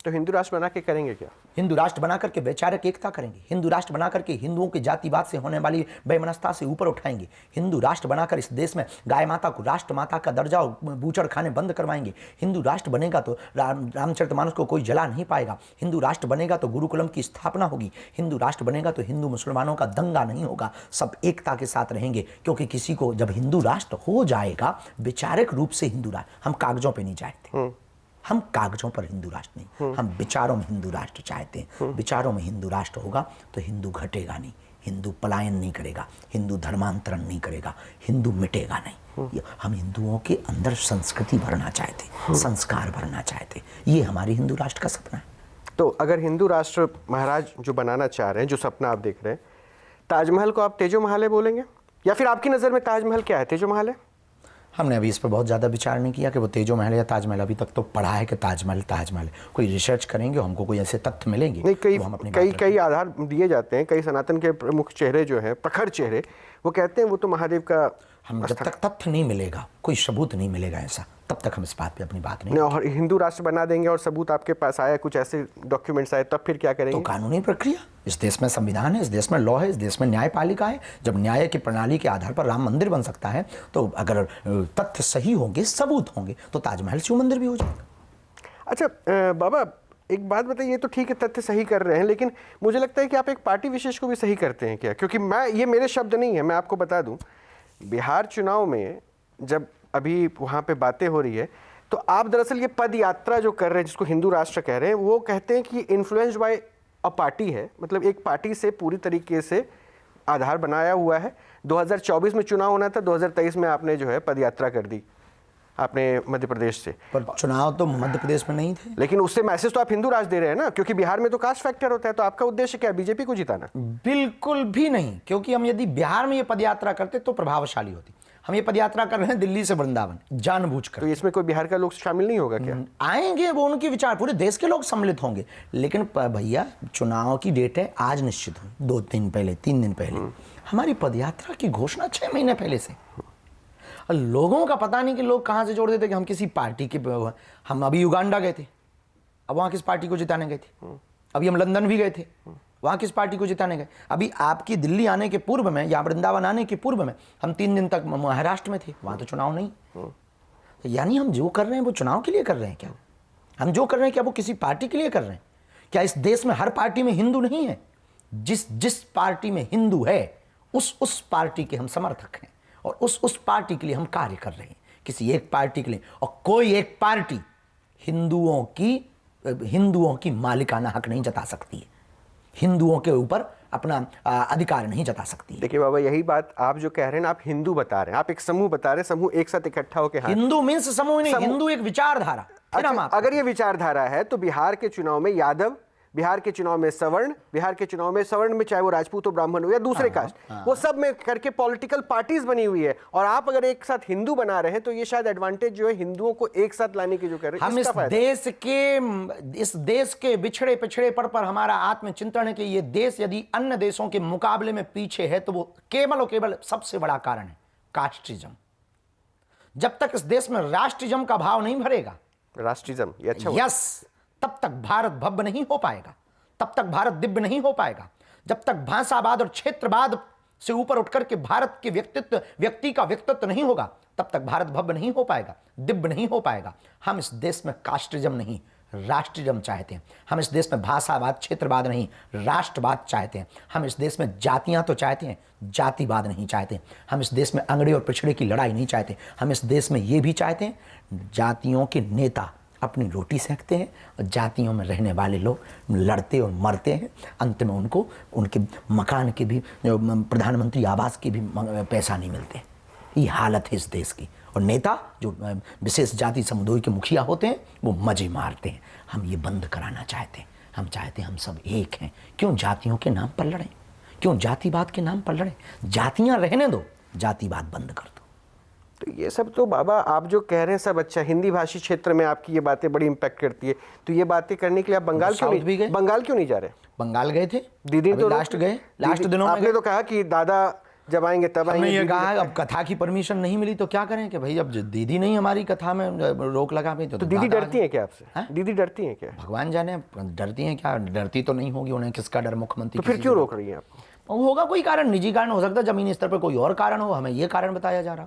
तो हिंदू राष्ट्र बना के करेंगे क्या? हिंदू राष्ट्र बना करके वैचारिक एकता करेंगे। हिंदू राष्ट्र बना करके हिंदुओं के जातिवाद से होने वाली बेमनस्ता से ऊपर उठाएंगे। हिंदू राष्ट्र बनाकर इस देश में गाय माता को राष्ट्र माता का दर्जा और बूचड़ खाने बंद करवाएंगे। हिंदू राष्ट्र बनेगा तो रामचरितमानस को कोई जला नहीं पाएगा। हिंदू राष्ट्र बनेगा तो गुरुकुलम की स्थापना होगी। हिंदू राष्ट्र बनेगा तो हिंदू मुसलमानों का दंगा नहीं होगा, सब एकता के साथ रहेंगे। क्योंकि किसी को जब हिंदू राष्ट्र हो जाएगा वैचारिक रूप से हिंदू राष्ट्र, हम कागजों पर नहीं चाहते, हम कागजों पर हिंदू राष्ट्र नहीं, हम विचारों में हिंदू राष्ट्र चाहते हैं। विचारों में हिंदू राष्ट्र होगा तो हिंदू घटेगा नहीं, हिंदू पलायन नहीं करेगा, हिंदू धर्मांतरण नहीं करेगा, हिंदू मिटेगा नहीं। हम हिंदुओं के अंदर संस्कृति भरना चाहते, संस्कार भरना चाहते, ये हमारे हिंदू राष्ट्र का सपना है। तो अगर हिंदू राष्ट्र महाराज जो बनाना चाह रहे हैं, जो सपना आप देख रहे हैं, ताजमहल को आप तेजो महल बोलेंगे, या फिर आपकी नज़र में ताजमहल क्या है, तेजो महल है? हमने अभी इस पर बहुत ज़्यादा विचार नहीं किया कि वो तेजो महल या ताजमहल। अभी तक तो पढ़ा है कि ताजमहल ताजमहल। कोई रिसर्च करेंगे, हमको कोई ऐसे तथ्य मिलेंगे नहीं, कई तो आधार दिए जाते हैं। कई सनातन के प्रमुख चेहरे जो हैं, प्रखर चेहरे, वो कहते हैं वो तो महादेव का। हम जब तक तथ्य नहीं मिलेगा, कोई सबूत नहीं मिलेगा ऐसा, तब तक हम इस बात पे अपनी बात नहीं। और हिंदू राष्ट्र बना देंगे और सबूत आपके पास आया, कुछ ऐसे डॉक्यूमेंट्स आए, तब फिर क्या करेंगे? तो कानूनी प्रक्रिया, इस देश में संविधान है, इस देश में लॉ है, इस देश में न्यायपालिका है। जब न्याय की प्रणाली के आधार पर राम मंदिर बन सकता है, तो अगर तथ्य सही होंगे, सबूत होंगे, तो ताजमहल शिव मंदिर भी हो जाएगा। अच्छा बाबा, एक बात बताइए, ये तो ठीक है तथ्य सही कर रहे हैं, लेकिन मुझे लगता है कि आप एक पार्टी विशेष को भी सही करते हैं क्या? क्योंकि ये मेरे शब्द नहीं है, मैं आपको बता दूं, बिहार चुनाव में जब अभी वहाँ पे बातें हो रही है, तो आप दरअसल ये पद यात्रा जो कर रहे हैं, जिसको हिंदू राष्ट्र कह रहे हैं, वो कहते हैं कि इन्फ्लुएंस्ड बाय अ पार्टी है, मतलब एक पार्टी से पूरी तरीके से आधार बनाया हुआ है। 2024 में चुनाव होना था, 2023 में आपने जो है पद यात्रा कर दी आपने मध्य प्रदेश से। पर चुनाव तो मध्य प्रदेश में नहीं थे। लेकिन उससे मैसेज तो आप हिंदू राष्ट्र दे रहे हैं ना, क्योंकि बिहार में तो कास्ट फैक्टर होता है। तो आपका उद्देश्य क्या है, बीजेपी को जिताना? बिल्कुल भी नहीं, क्योंकि हम यदि बिहार में ये पदयात्रा करते तो प्रभावशाली होती। हम ये पदयात्रा कर रहे हैं दिल्ली से वृंदावन, जानबूझकर। तो इसमें कोई बिहार का लोग शामिल नहीं होगा क्या? आएंगे, वो उनके विचार, पूरे देश के लोग सम्मिलित होंगे। लेकिन भैया चुनाव की डेट है, आज निश्चित हुई, 2 दिन पहले, 3 दिन पहले। हमारी पदयात्रा की घोषणा 6 महीने पहले से। लोगों का पता नहीं कि लोग कहां से जोड़ देते कि हम किसी पार्टी के। हम अभी युगांडा गए थे, अब वहां किस पार्टी को जिताने गए थे। अभी हम लंदन भी गए थे, वहां किस पार्टी को जिताने गए। अभी आपकी दिल्ली आने के पूर्व में या वृंदावन आने के पूर्व में हम 3 दिन तक महाराष्ट्र में थे, वहां तो चुनाव नहीं। तो यानी हम जो कर रहे हैं वो चुनाव के लिए कर रहे हैं क्या? हम जो कर रहे हैं क्या वो किसी पार्टी के लिए कर रहे हैं क्या? इस देश में हर पार्टी में हिंदू नहीं है। जिस पार्टी में हिंदू है उस पार्टी के हम समर्थक हैं, और उस पार्टी के लिए हम कार्य कर रहे हैं, किसी एक पार्टी के लिए। और कोई एक पार्टी हिंदुओं की मालिकाना हक नहीं जता सकती है, हिंदुओं के ऊपर अपना अधिकार नहीं जता सकती। देखिए बाबा, यही बात आप जो कह रहे हैं ना, आप हिंदू बता रहे हैं, आप एक समूह बता रहे हैं, समूह एक साथ इकट्ठा होकर। हिंदू मीन्स समूह नहीं, हिंदू एक विचारधारा। अच्छा, अगर ये विचारधारा है तो बिहार के चुनाव में यादव, बिहार के चुनाव में सवर्ण, बिहार के चुनाव में सवर्ण में चाहे वो राजपूत हो, ब्राह्मण हो या दूसरे कास्ट, वो सब में करके पॉलिटिकल पार्टीज बनी हुई है। और आप अगर एक साथ हिंदू बना रहे हैं तो ये शायद एडवांटेज जो है हिंदुओं को एक साथ लाने की जो कर रहे हैं। हम इस देश के बिछड़े पिछड़े पर हमारा आत्मचिंतन है कि ये देश यदि अन्य देशों के मुकाबले में पीछे है तो वो केवल और केवल सबसे बड़ा कारण है कास्टिज्म। जब तक इस देश में राष्ट्रिज्म का भाव नहीं भरेगा, राष्ट्रिज्म ये अच्छा, यस, तब तक भारत भव्य नहीं हो पाएगा, तब तक भारत दिव्य नहीं हो पाएगा। जब तक भाषावाद और क्षेत्रवाद से ऊपर उठकर के भारत के व्यक्ति का व्यक्तित्व नहीं होगा, तब तक भारत भव्य नहीं हो पाएगा, दिव्य नहीं हो पाएगा। हम इस देश में कास्टिज्म नहीं, राष्ट्रिज्म चाहते हैं। हम इस देश में भाषावाद, क्षेत्रवाद नहीं, राष्ट्रवाद चाहते हैं। हम इस देश में जातियां तो चाहते हैं, जातिवाद नहीं चाहते। हम इस देश में अंगड़े और पिछड़े की लड़ाई नहीं चाहते। हम इस देश में ये भी चाहते हैं जातियों के नेता अपनी रोटी सेकते हैं और जातियों में रहने वाले लोग लड़ते और मरते हैं। अंत में उनको उनके मकान के भी, प्रधानमंत्री आवास के भी पैसा नहीं मिलते। ये हालत है इस देश की। और नेता जो विशेष जाति समुदाय के मुखिया होते हैं वो मजे मारते हैं। हम ये बंद कराना चाहते हैं। हम चाहते हैं हम सब एक हैं। क्यों जातियों के नाम पर लड़ें? क्यों जातिवाद के नाम पर लड़ें? जातियां रहने दो, जातिवाद बंद कर दो। तो ये सब तो बाबा आप जो कह रहे हैं सब अच्छा, हिंदी भाषी क्षेत्र में आपकी ये बातें बड़ी इम्पैक्ट करती है। तो ये बातें करने के लिए आप बंगाल क्यों नहीं जा रहे? बंगाल गए थे दीदी तो लास्ट दिनों में आपने तो कहा कि दादा जब आएंगे तब हमने आएंगे। ये कहा है, अब कथा की परमिशन नहीं मिली तो क्या करें कि भाई अब दीदी नहीं हमारी कथा में रोक लगा गई तो दीदी दादा डरती हैं क्या आपसे? हैं? दीदी डरती हैं क्या? भगवान जाने डरती हैं क्या, डरती तो नहीं होगी, उन्हें किसका डर मुख्यमंत्री तो फिर किसी क्यों से- रोक रही हैं आपको? होगा कोई कारण, निजी कारण हो सकता है, जमीनी स्तर पर कोई और कारण हो, हमें ये कारण बताया जा रहा।